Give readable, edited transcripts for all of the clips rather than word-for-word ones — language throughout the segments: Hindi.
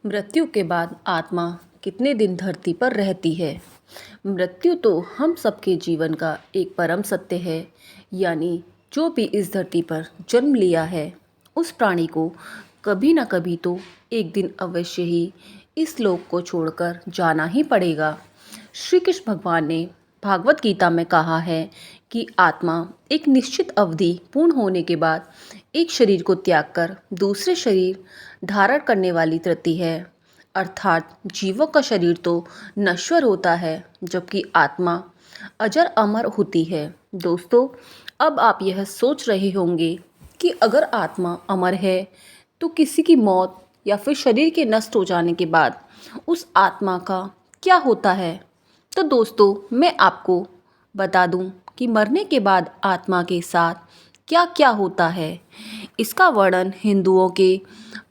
मृत्यु के बाद आत्मा कितने दिन धरती पर रहती है। मृत्यु तो हम सबके जीवन का एक परम सत्य है। यानी जो भी इस धरती पर जन्म लिया है उस प्राणी को कभी ना कभी तो एक दिन अवश्य ही इस लोक को छोड़कर जाना ही पड़ेगा। श्री कृष्ण भगवान ने भागवत गीता में कहा है कि आत्मा एक निश्चित अवधि पूर्ण होने के बाद एक शरीर को त्याग कर दूसरे शरीर धारण करने वाली तृति है। अर्थात जीवों का शरीर तो नश्वर होता है जबकि आत्मा अजर अमर होती है। दोस्तों, अब आप यह सोच रहे होंगे कि अगर आत्मा अमर है तो किसी की मौत या फिर शरीर के नष्ट हो जाने के बाद उस आत्मा का क्या होता है। तो दोस्तों, मैं आपको बता दूं कि मरने के बाद आत्मा के साथ क्या क्या होता है। इसका वर्णन हिंदुओं के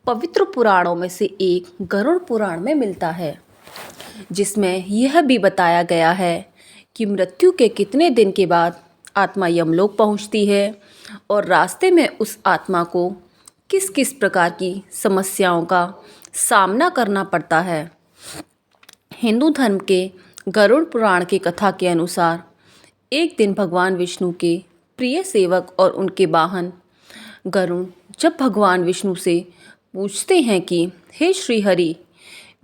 पवित्र पुराणों में से एक गरुड़ पुराण में मिलता है, जिसमें यह भी बताया गया है कि मृत्यु के कितने दिन के बाद आत्मा यमलोक पहुंचती है और रास्ते में उस आत्मा को किस किस प्रकार की समस्याओं का सामना करना पड़ता है। हिंदू धर्म के गरुड़ पुराण की कथा के अनुसार एक दिन भगवान विष्णु के प्रिय सेवक और उनके वाहन गरुड़ जब भगवान विष्णु से पूछते हैं कि हे श्री हरि,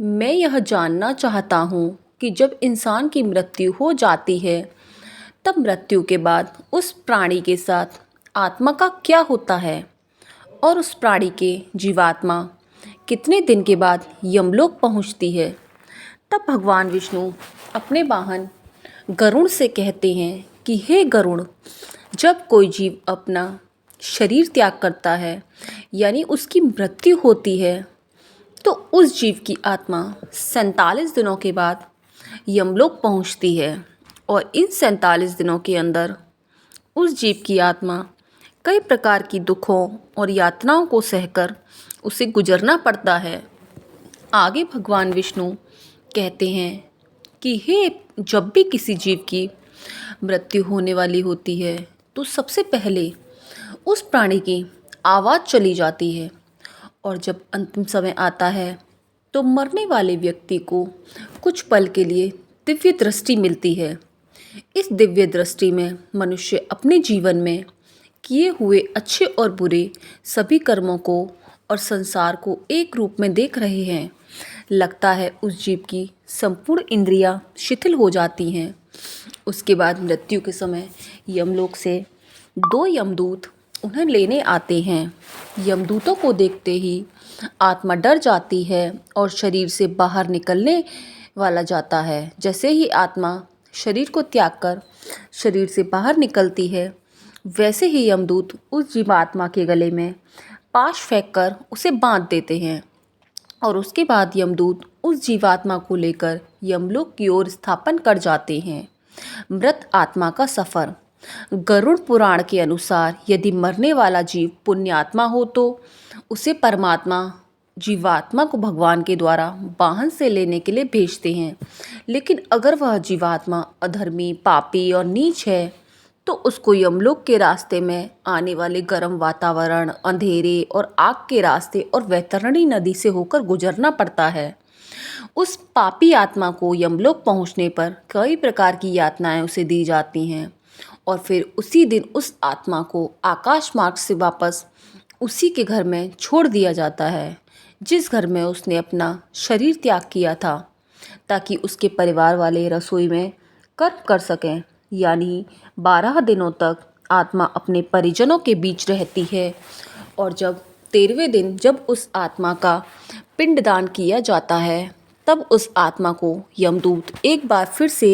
मैं यह जानना चाहता हूँ कि जब इंसान की मृत्यु हो जाती है तब मृत्यु के बाद उस प्राणी के साथ आत्मा का क्या होता है और उस प्राणी के जीवात्मा कितने दिन के बाद यमलोक पहुँचती है। तब भगवान विष्णु अपने वाहन गरुड़ से कहते हैं कि हे गरुड़, जब कोई जीव अपना शरीर त्याग करता है यानी उसकी मृत्यु होती है तो उस जीव की आत्मा 47 दिनों के बाद यमलोक पहुंचती है और इन 47 दिनों के अंदर उस जीव की आत्मा कई प्रकार की दुखों और यातनाओं को सहकर उसे गुजरना पड़ता है। आगे भगवान विष्णु कहते हैं कि हे, जब भी किसी जीव की मृत्यु होने वाली होती है तो सबसे पहले उस प्राणी की आवाज़ चली जाती है और जब अंतिम समय आता है तो मरने वाले व्यक्ति को कुछ पल के लिए दिव्य दृष्टि मिलती है। इस दिव्य दृष्टि में मनुष्य अपने जीवन में किए हुए अच्छे और बुरे सभी कर्मों को और संसार को एक रूप में देख रहे हैं। लगता है उस जीव की संपूर्ण इंद्रियां शिथिल हो जाती हैं। उसके बाद मृत्यु के समय यमलोक से 2 यमदूत उन्हें लेने आते हैं। यमदूतों को देखते ही आत्मा डर जाती है और शरीर से बाहर निकलने वाला जाता है। जैसे ही आत्मा शरीर को त्याग कर शरीर से बाहर निकलती है, वैसे ही यमदूत उस जीवात्मा के गले में पाश फेंककर उसे बांध देते हैं और उसके बाद यमदूत उस जीवात्मा को लेकर यमलोक की ओर स्थापन कर जाते हैं। मृत आत्मा का सफ़र। गरुड़ पुराण के अनुसार यदि मरने वाला जीव पुण्यात्मा हो तो उसे परमात्मा जीवात्मा को भगवान के द्वारा वाहन से लेने के लिए भेजते हैं। लेकिन अगर वह जीवात्मा अधर्मी, पापी और नीच है तो उसको यमलोक के रास्ते में आने वाले गर्म वातावरण, अंधेरे और आग के रास्ते और वैतरणी नदी से होकर गुजरना पड़ता है। उस पापी आत्मा को यमलोक पहुंचने पर कई प्रकार की यातनाएं उसे दी जाती हैं और फिर उसी दिन उस आत्मा को आकाश मार्ग से वापस उसी के घर में छोड़ दिया जाता है जिस घर में उसने अपना शरीर त्याग किया था, ताकि उसके परिवार वाले रसोई में कर्म कर सकें। यानी 12 दिनों तक आत्मा अपने परिजनों के बीच रहती है और जब 13वें दिन जब उस आत्मा का पिंडदान किया जाता है तब उस आत्मा को यमदूत एक बार फिर से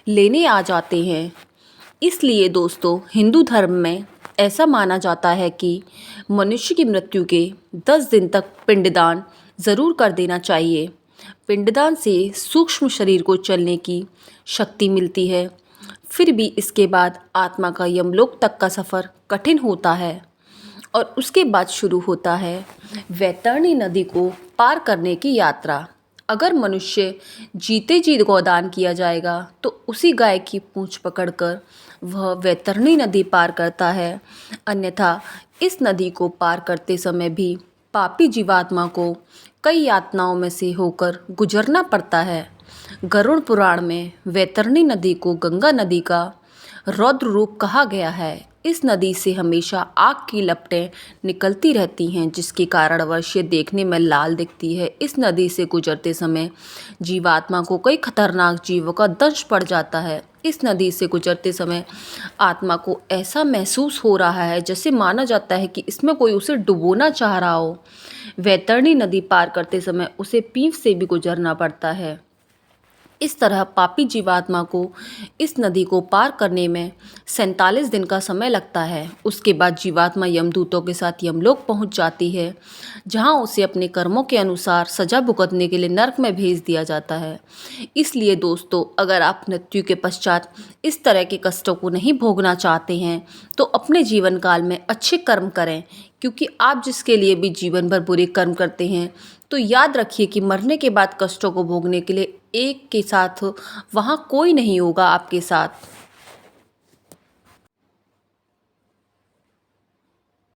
लेने आ जाते हैं। इसलिए दोस्तों, हिंदू धर्म में ऐसा माना जाता है कि मनुष्य की मृत्यु के 10 दिन तक पिंडदान ज़रूर कर देना चाहिए। पिंडदान से सूक्ष्म शरीर को चलने की शक्ति मिलती है। फिर भी इसके बाद आत्मा का यमलोक तक का सफ़र कठिन होता है और उसके बाद शुरू होता है वैतरणी नदी को पार करने की यात्रा। अगर मनुष्य जीते जी गोदान किया जाएगा तो उसी गाय की पूंछ पकड़कर वह वैतरणी नदी पार करता है। अन्यथा इस नदी को पार करते समय भी पापी जीवात्मा को कई यातनाओं में से होकर गुजरना पड़ता है। गरुड़ पुराण में वैतरणी नदी को गंगा नदी का रौद्र रूप कहा गया है। इस नदी से हमेशा आग की लपटें निकलती रहती हैं, जिसके कारण वर्षा देखने में लाल दिखती है। इस नदी से गुजरते समय जीवात्मा को कई खतरनाक जीवों का दंश पड़ जाता है। इस नदी से गुजरते समय आत्मा को ऐसा महसूस हो रहा है जैसे माना जाता है कि इसमें कोई उसे डुबोना चाह रहा हो। वैतरणी नदी पार करते समय उसे पीठ से भी गुजरना पड़ता है। इस तरह पापी जीवात्मा को इस नदी को पार करने में 47 दिन का समय लगता है। उसके बाद जीवात्मा यमदूतों के साथ यमलोक पहुंच जाती है, जहां उसे अपने कर्मों के अनुसार सजा भुगतने के लिए नरक में भेज दिया जाता है। इसलिए दोस्तों, अगर आप मृत्यु के पश्चात इस तरह के कष्टों को नहीं भोगना चाहते हैं तो अपने जीवन काल में अच्छे कर्म करें, क्योंकि आप जिसके लिए भी जीवन भर बुरे कर्म करते हैं तो याद रखिए कि मरने के बाद कष्टों को भोगने के लिए एक के साथ वहाँ कोई नहीं होगा आपके साथ।